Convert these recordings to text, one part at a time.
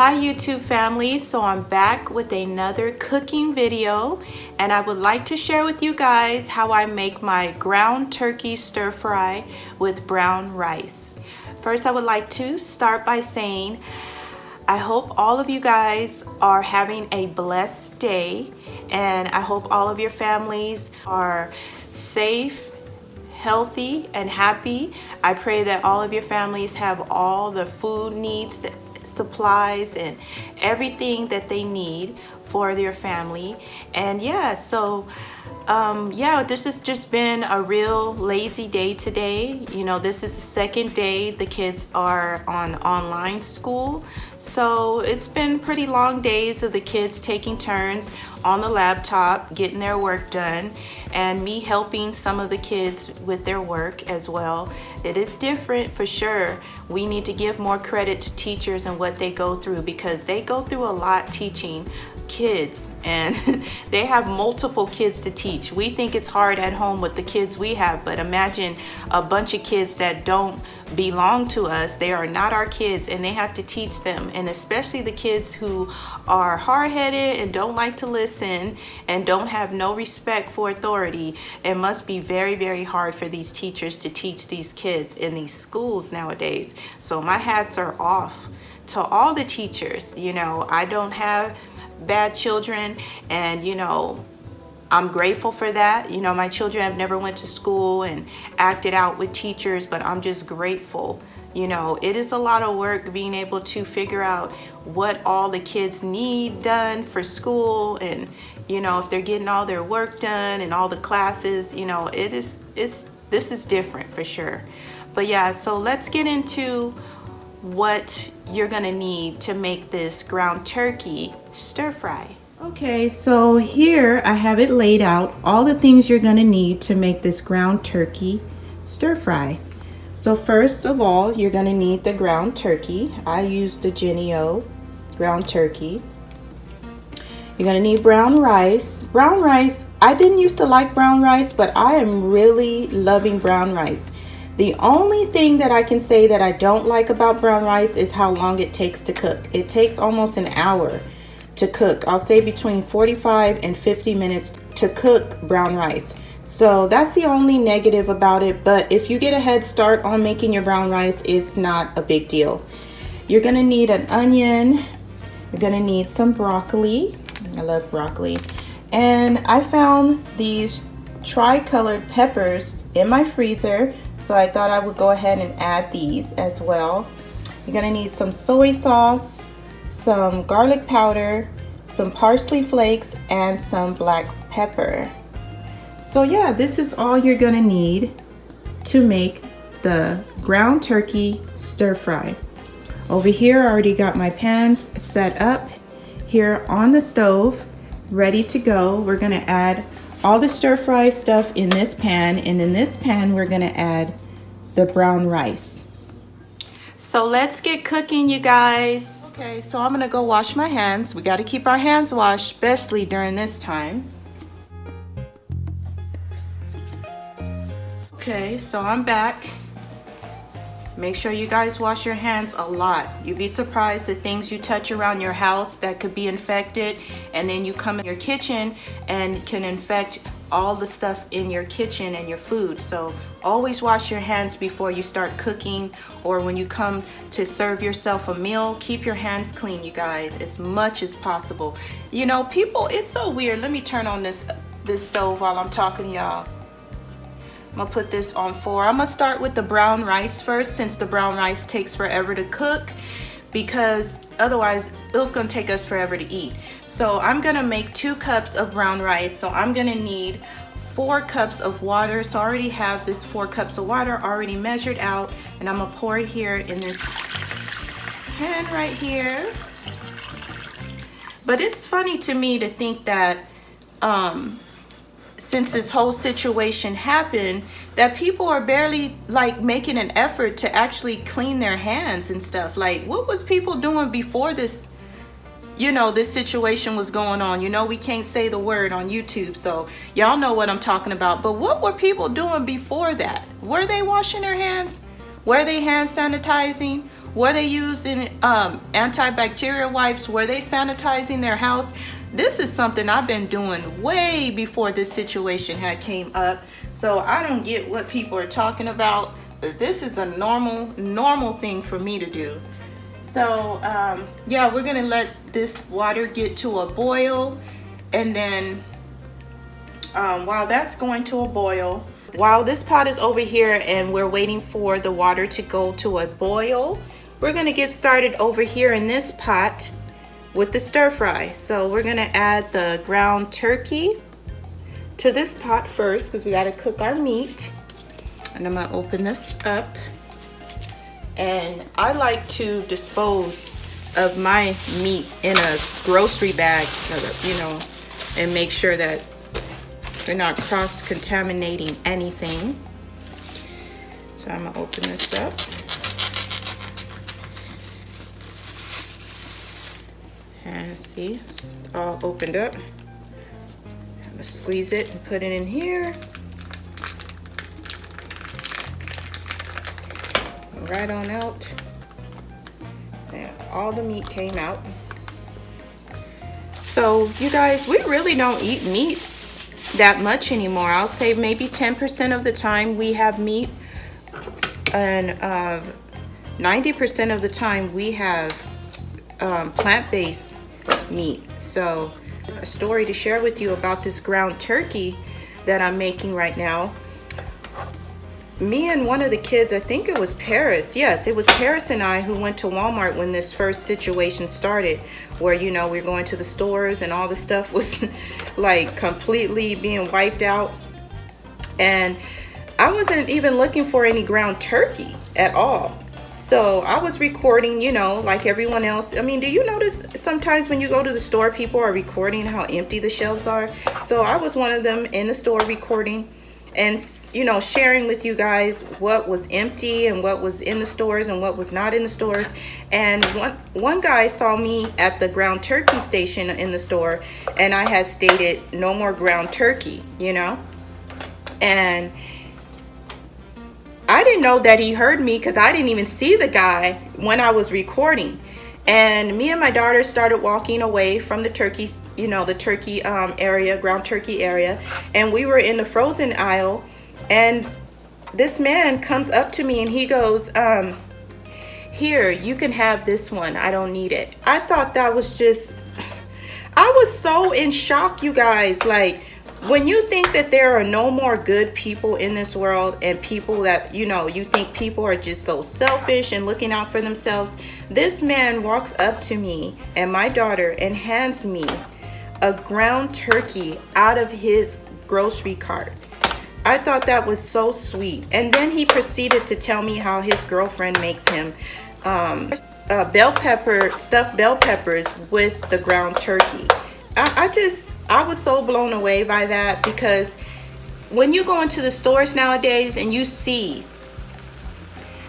Hi YouTube family, so I'm back with another cooking video and I would like to share with you guys how I make my ground turkey stir fry with brown rice. First, I would like to start by saying I hope all of you guys are having a blessed day, and I hope all of your families are safe, healthy, and happy. I pray that all of your families have all the food needs, supplies, and everything that they need for their family. And yeah, so this has just been a real lazy day today. You know, this is the second day the kids are on online school. So it's been pretty long days of the kids taking turns on the laptop, getting their work done, and me helping some of the kids with their work as well. It is different for sure. We need to give more credit to teachers and what they go through, because they go through a lot teaching kids, and they have multiple kids to teach. We think it's hard at home with the kids we have, but imagine a bunch of kids that don't belong to us. They are not our kids, and they have to teach them, and especially the kids who are hard-headed and don't like to listen and don't have no respect for authority. It must be very, very hard for these teachers to teach these kids in these schools nowadays. So my hats are off to all the teachers. You know, I don't have bad children, and you know, I'm grateful for that. You know, my children have never went to school and acted out with teachers, but I'm just grateful. You know, it is a lot of work being able to figure out what all the kids need done for school, and you know, if they're getting all their work done and all the classes. You know, this is different for sure. But yeah, so let's get into what you're gonna need to make this ground turkey stir fry. Okay, so here I have it laid out, all the things you're gonna need to make this ground turkey stir fry. So first of all, you're gonna need the ground turkey. I use the Jennie-O ground turkey. You're gonna need brown rice. Brown rice, I didn't used to like brown rice, but I am really loving brown rice. The only thing that I can say that I don't like about brown rice is how long it takes to cook. It takes almost an hour to cook. I'll say between 45 and 50 minutes to cook brown rice. So that's the only negative about it, but if you get a head start on making your brown rice, it's not a big deal. You're gonna need an onion. You're gonna need some broccoli. I love broccoli. And I found these tri-colored peppers in my freezer, so I thought I would go ahead and add these as well. You're gonna need some soy sauce, some garlic powder, some parsley flakes, and some black pepper. So yeah, this is all you're gonna need to make the ground turkey stir fry. Over here, I already got my pans set up here on the stove, ready to go. We're gonna add all the stir fry stuff in this pan, and in this pan we're gonna add the brown rice. So let's get cooking, you guys. Okay, so I'm gonna go wash my hands. We gotta keep our hands washed, especially during this time. Okay, so I'm back. Make sure you guys wash your hands a lot. You'd be surprised the things you touch around your house that could be infected, and then you come in your kitchen and can infect all the stuff in your kitchen and your food. So always wash your hands before you start cooking, or when you come to serve yourself a meal. Keep your hands clean, you guys, as much as possible. You know, people, it's so weird. Let me turn on this stove while I'm talking, y'all. I'm gonna put this on 4. I'm gonna start with the brown rice first, since the brown rice takes forever to cook, because otherwise it's gonna take us forever to eat. So I'm gonna make 2 cups of brown rice. So I'm gonna need 4 cups of water. So I already have this 4 cups of water already measured out, and I'm gonna pour it here in this pan right here. But it's funny to me to think that since this whole situation happened, that people are barely like making an effort to actually clean their hands and stuff. Like, what was people doing before this, you know, this situation was going on? You know, we can't say the word on YouTube, so y'all know what I'm talking about. But what were people doing before that? Were they washing their hands? Were they hand sanitizing? Were they using antibacterial wipes? Were they sanitizing their house? This is something I've been doing way before this situation had came up. So I don't get what people are talking about. But this is a normal thing for me to do. So yeah, we're gonna let this water get to a boil, and then while that's going to a boil, while this pot is over here and we're waiting for the water to go to a boil, we're gonna get started over here in this pot with the stir fry. So we're gonna add the ground turkey to this pot first because we gotta cook our meat. And I'm gonna open this up. And I like to dispose of my meat in a grocery bag, you know, and make sure that they're not cross-contaminating anything. So I'm gonna open this up. And see, it's all opened up. I'm gonna squeeze it and put it in here. Right on out. And all the meat came out. So you guys, we really don't eat meat that much anymore. I'll say maybe 10% of the time we have meat, and 90% of the time we have plant-based meat. So a story to share with you about this ground turkey that I'm making right now. Me and one of the kids, I think it was Paris. Yes, it was Paris and I who went to Walmart when this first situation started, where, you know, we're going to the stores and all the stuff was like completely being wiped out. And I wasn't even looking for any ground turkey at all. So I was recording, you know, like everyone else. I mean, do you notice sometimes when you go to the store, people are recording how empty the shelves are? So I was one of them in the store recording and, you know, sharing with you guys what was empty and what was in the stores and what was not in the stores. And one guy saw me at the ground turkey station in the store, and I had stated no more ground turkey, you know. And I didn't know that he heard me because I didn't even see the guy when I was recording. And me and my daughter started walking away from the turkey, you know, the turkey area, ground turkey area. And we were in the frozen aisle. And this man comes up to me and he goes, here, you can have this one. I don't need it. I thought that was just, I was so in shock, you guys. Like, when you think that there are no more good people in this world, and people that, you know, you think people are just so selfish and looking out for themselves, this man walks up to me and my daughter and hands me a ground turkey out of his grocery cart. I thought that was so sweet. And then he proceeded to tell me how his girlfriend makes him stuffed bell peppers with the ground turkey. I was so blown away by that, because when you go into the stores nowadays and you see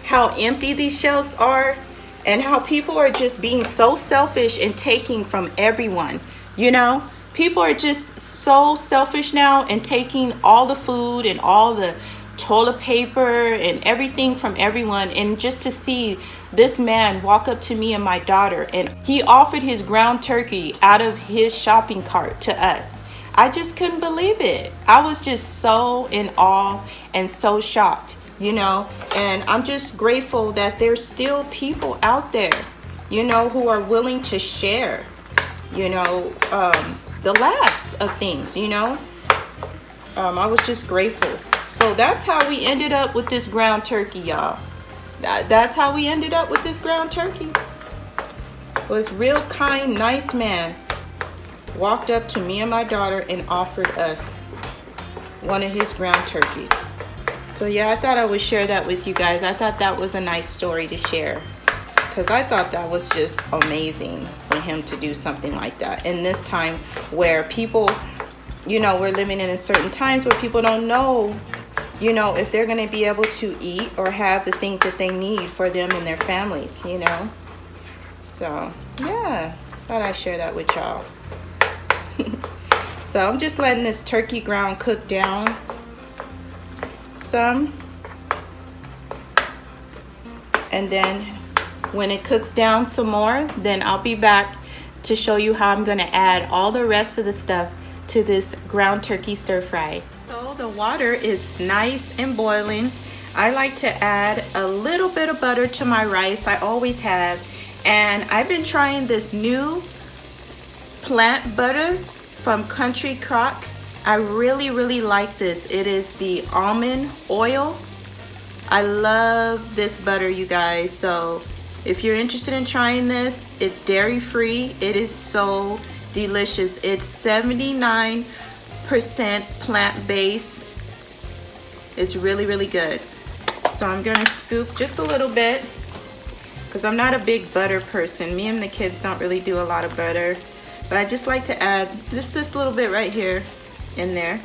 how empty these shelves are and how people are just being so selfish and taking from everyone, you know, people are just so selfish now and taking all the food and all the toilet paper and everything from everyone. And just to see this man walk up to me and my daughter, and he offered his ground turkey out of his shopping cart to us. I just couldn't believe it. I was just so in awe and so shocked, you know. And I'm just grateful that there's still people out there, you know, who are willing to share, you know, the last of things, you know. I was just grateful. So that's how we ended up with this ground turkey, y'all. That's how we ended up with this ground turkey. Was real kind, nice man walked up to me and my daughter and offered us one of his ground turkeys. So yeah, I thought I would share that with you guys. I thought that was a nice story to share, because I thought that was just amazing for him to do something like that in this time where people, you know, we're living in certain times where people don't know, you know, if they're going to be able to eat or have the things that they need for them and their families, you know. So yeah, thought I'd share that with y'all. So I'm just letting this turkey ground cook down some, and then When it cooks down some more, then I'll be back to show you how I'm gonna add all the rest of the stuff to this ground turkey stir fry. So the water is nice and boiling. I like to add a little bit of butter to my rice. I always have. And I've been trying this new plant butter from Country Crock. I really like this. It is the almond oil. I love this butter, you guys. So if you're interested in trying this, it's dairy free. It is so delicious. It's 79% plant-based. It's really good. So I'm gonna scoop just a little bit because I'm not a big butter person. Me and the kids don't really do a lot of butter, but I just like to add just this little bit right here in there.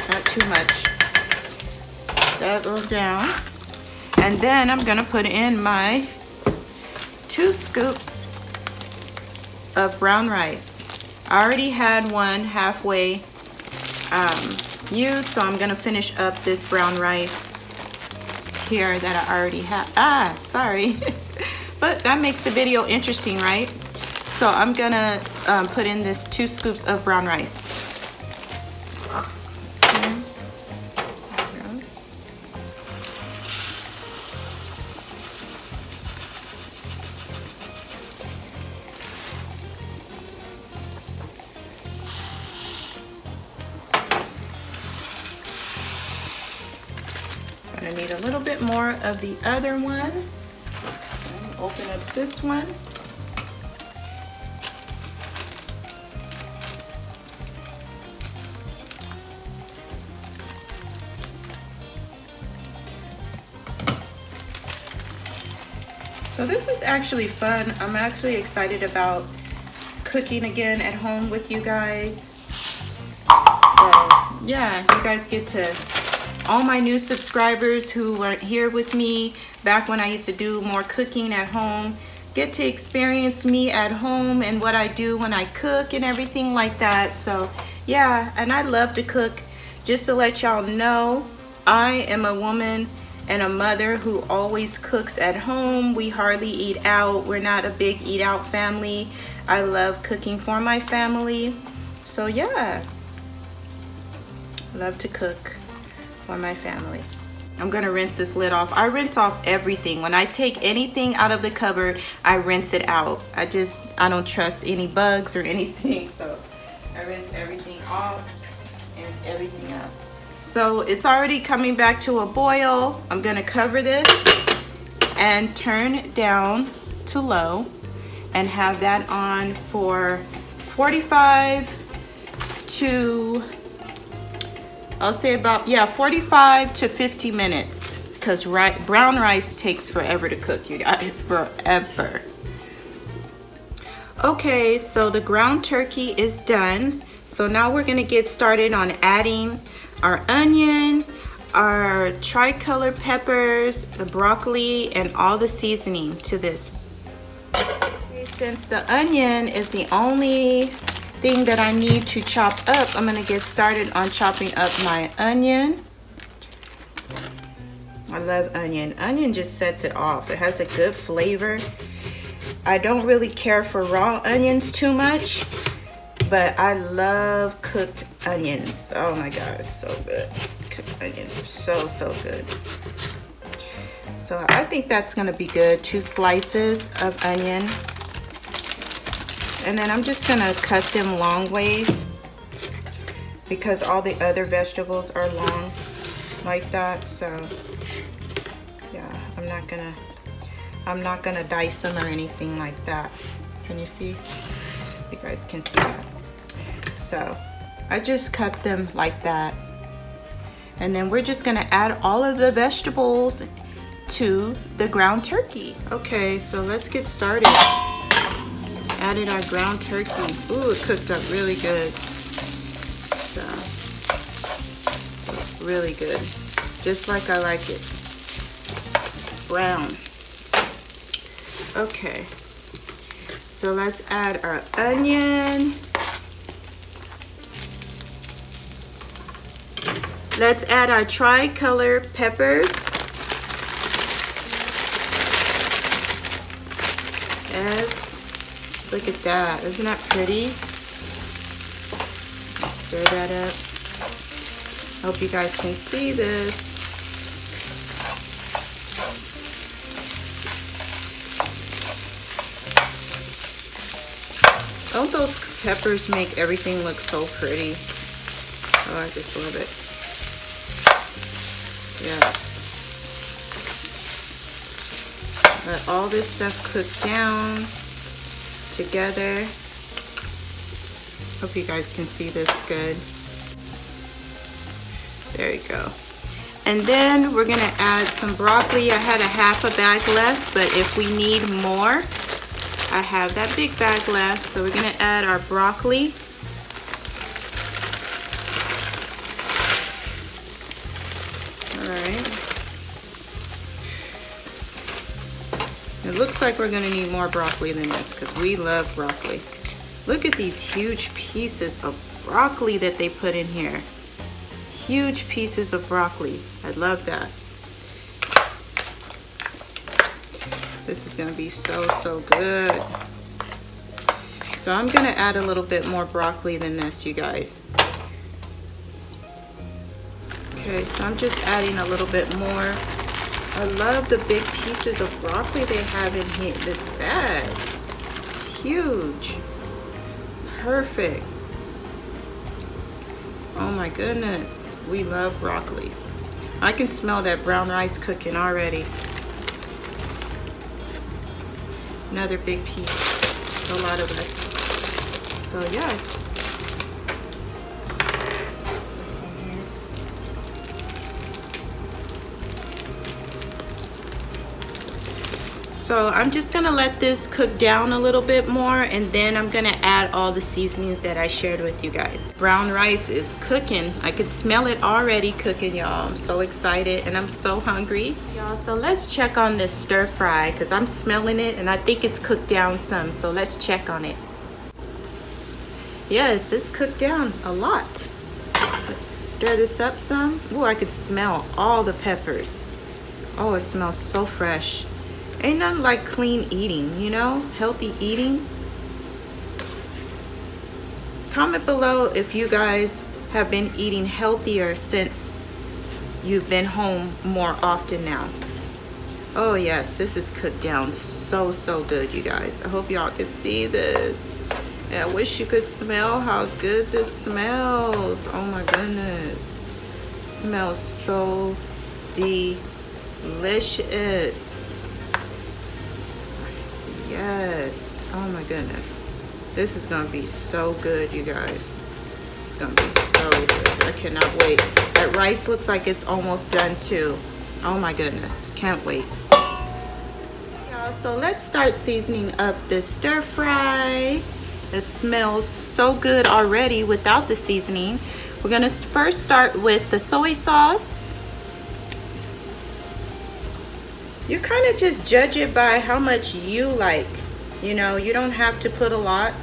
Not too much. That goes down. And then I'm gonna put in my 2 scoops of brown rice. I already had one halfway used, so I'm gonna finish up this brown rice here that I already have. Sorry. But that makes the video interesting, right? So I'm gonna put in this 2 scoops of brown rice. I need a little bit more of the other one. Open up this one. So this is actually fun. I'm actually excited about cooking again at home with you guys. So yeah, you guys get to, all my new subscribers who weren't here with me back when I used to do more cooking at home, get to experience me at home and what I do when I cook and everything like that. So yeah, and I love to cook. Just to let y'all know, I am a woman and a mother who always cooks at home. We hardly eat out. We're not a big eat out family. I love cooking for my family. So yeah, love to cook for my family. I'm gonna rinse this lid off. I rinse off everything. When I take anything out of the cupboard, I rinse it out. I don't trust any bugs or anything, so I rinse everything off and everything out. So it's already coming back to a boil. I'm gonna cover this and turn it down to low and have that on for 45 to, I'll say about, yeah, 45 to 50 minutes, because brown rice takes forever to cook, you guys, forever. Okay, so the ground turkey is done. So now we're gonna get started on adding our onion, our tricolor peppers, the broccoli, and all the seasoning to this. Okay, since the onion is the only thing that I need to chop up, I'm gonna get started on chopping up my onion. I love onion. Onion just sets it off. It has a good flavor. I don't really care for raw onions too much, but I love cooked onions. Oh my God, it's so good. Cooked onions are so good. So I think that's gonna be good. 2 slices of onion. And then I'm just gonna cut them long ways because all the other vegetables are long like that. So yeah, I'm not gonna dice them or anything like that. Can you see? You guys can see that. So I just cut them like that. And then we're just gonna add all of the vegetables to the ground turkey. Okay, so let's get started. Added our ground turkey. Ooh, it cooked up really good. So, it's really good. Just like I like it. Brown. Okay. So let's add our onion. Let's add our tricolor peppers. Look at that. Isn't that pretty? Stir that up. Hope you guys can see this. Don't those peppers make everything look so pretty? Oh, I just love it. Yes. Let all this stuff cook down together. Hope you guys can see this good. There you go. And then we're gonna add some broccoli. I had a half a bag left, but if we need more, I have that big bag left. So we're gonna add our broccoli. All right. It looks like we're gonna need more broccoli than this because we love broccoli. Look at these huge pieces of broccoli that they put in here. Huge pieces of broccoli. I love that. This is gonna be so good. So I'm gonna add a little bit more broccoli than this, you guys. Okay, so I'm just adding a little bit more. I love the big pieces of broccoli they have in here, this bag. It's huge. Perfect. Oh my goodness, we love broccoli. I can smell that brown rice cooking already. Another big piece. It's a lot of us. So yes. So I'm just gonna let this cook down a little bit more, and then I'm gonna add all the seasonings that I shared with you guys. Brown rice is cooking. I could smell it already cooking, y'all. I'm so excited and I'm so hungry. Y'all, so let's check on this stir fry because I'm smelling it and I think it's cooked down some. So let's check on it. Yes, it's cooked down a lot. So let's stir this up some. Oh, I could smell all the peppers. Oh, it smells so fresh. Ain't nothing like clean eating, you know, healthy eating. Comment below if you guys have been eating healthier since you've been home more often now. Oh yes, this is cooked down so good, you guys. I hope y'all can see this. And I wish you could smell how good this smells. Oh my goodness. It smells so delicious. Yes. Oh my goodness. This is gonna be so good, you guys. It's gonna be so good. I cannot wait. That rice looks like it's almost done too. Oh my goodness. Can't wait. Y'all, so let's start seasoning up this stir fry. It smells so good already without the seasoning. We're gonna first start with the soy sauce. You kind of just judge it by how much you like. You know, you don't have to put a lot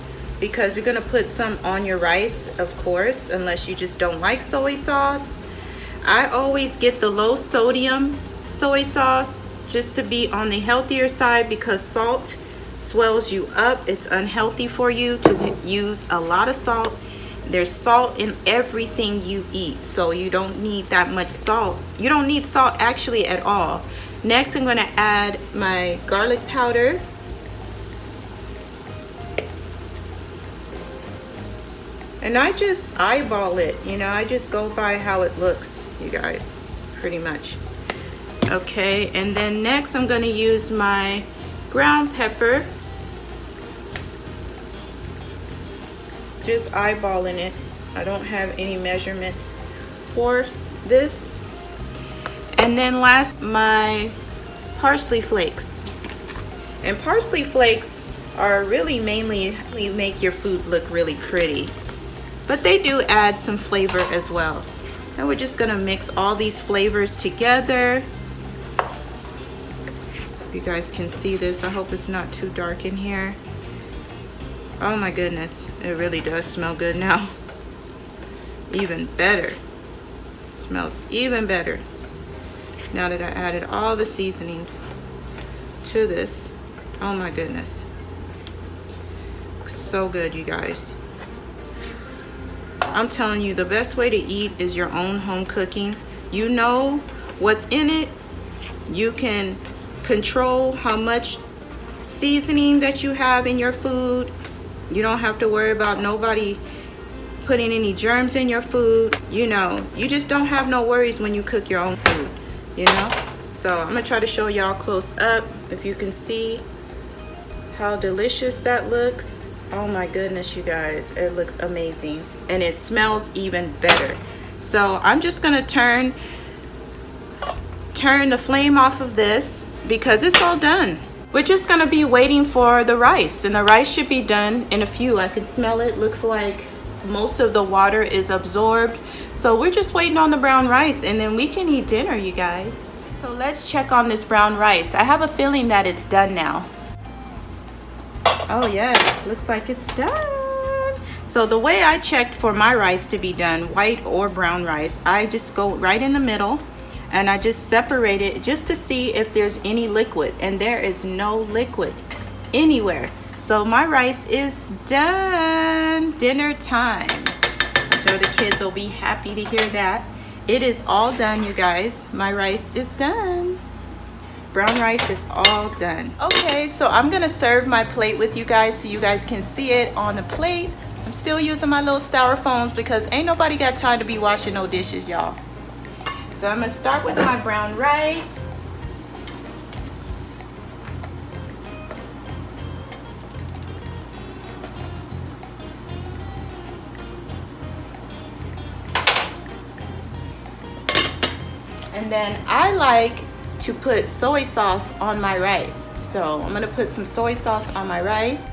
because you're gonna put some on your rice, of course, unless you just don't like soy sauce. I always get the low sodium soy sauce just to be on the healthier side because salt swells you up. It's unhealthy for you to use a lot of salt. There's salt in everything you eat, so you don't need that much salt. You don't need salt actually at all. Next, I'm going to add my garlic powder. And I just eyeball it, you know, I just go by how it looks, you guys, pretty much. Okay, and then next I'm going to use my ground pepper. Just eyeballing it. I don't have any measurements for this. And then last, my parsley flakes. And parsley flakes are really mainly make your food look really pretty, but they do add some flavor as well. And we're just gonna mix all these flavors together. You guys can see this. I hope it's not too dark in here. Oh my goodness, it really does smell good now. Even better. It smells even better now that I added all the seasonings to this. Oh my goodness. So good, you guys. I'm telling you, the best way to eat is your own home cooking. You know what's in it. You can control how much seasoning that you have in your food. You don't have to worry about nobody putting any germs in your food. You know, you just don't have no worries when you cook your own food, you know. So I'm gonna try to show y'all close up if you can see how delicious that looks. Oh my goodness, you guys, it looks amazing, and it smells even better. So I'm just gonna turn the flame off of this because it's all done. We're just gonna be waiting for the rice, and the rice should be done in a few. I can smell it. Looks like most of the water is absorbed. So we're just waiting on the brown rice, and then we can eat dinner, you guys. So let's check on this brown rice. I have a feeling that it's done now. Oh yes, looks like it's done. So the way I checked for my rice to be done, white or brown rice, I just go right in the middle and I just separate it just to see if there's any liquid, and there is no liquid anywhere. So my rice is done. Dinner time. I'm sure the kids will be happy to hear that. It is all done, you guys. My rice is done. Brown rice is all done. Okay, so I'm gonna serve my plate with you guys so you guys can see it on the plate. I'm still using my little styrofoams because ain't nobody got time to be washing no dishes, y'all. So I'm gonna start with my brown rice. And then I like to put soy sauce on my rice. So I'm gonna put some soy sauce on my rice.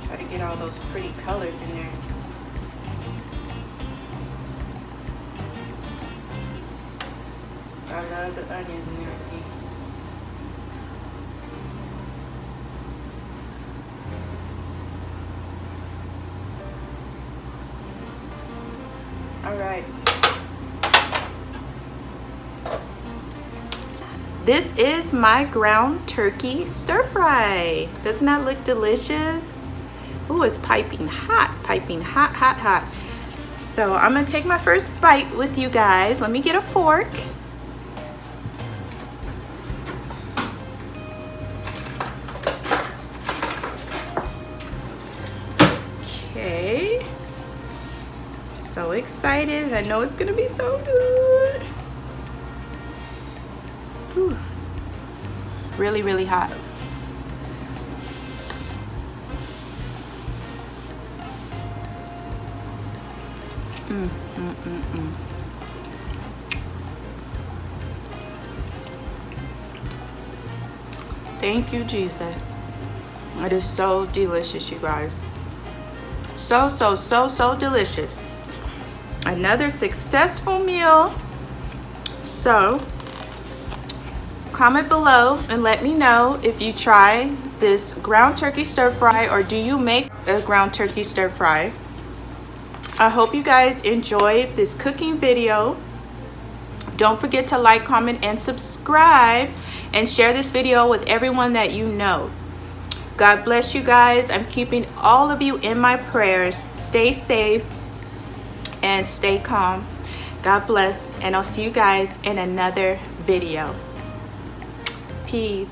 Try to get all those pretty colors in there. I love the onions and everything. All right. This is my ground turkey stir fry. Doesn't that look delicious? Oh, it's piping hot, hot, hot. So I'm gonna take my first bite with you guys. Let me get a fork. Okay. So excited. I know it's gonna be so good. Whew. Really, really hot. Thank you, Jesus. It is so delicious, you guys. So delicious. Another successful meal. So comment below and let me know if you try this ground turkey stir fry, or do you make a ground turkey stir fry. I hope you guys enjoyed this cooking video. Don't forget to like, comment, and subscribe, and share this video with everyone that you know. God bless you guys. I'm keeping all of you in my prayers. Stay safe and stay calm. God bless, and I'll see you guys in another video. Peace.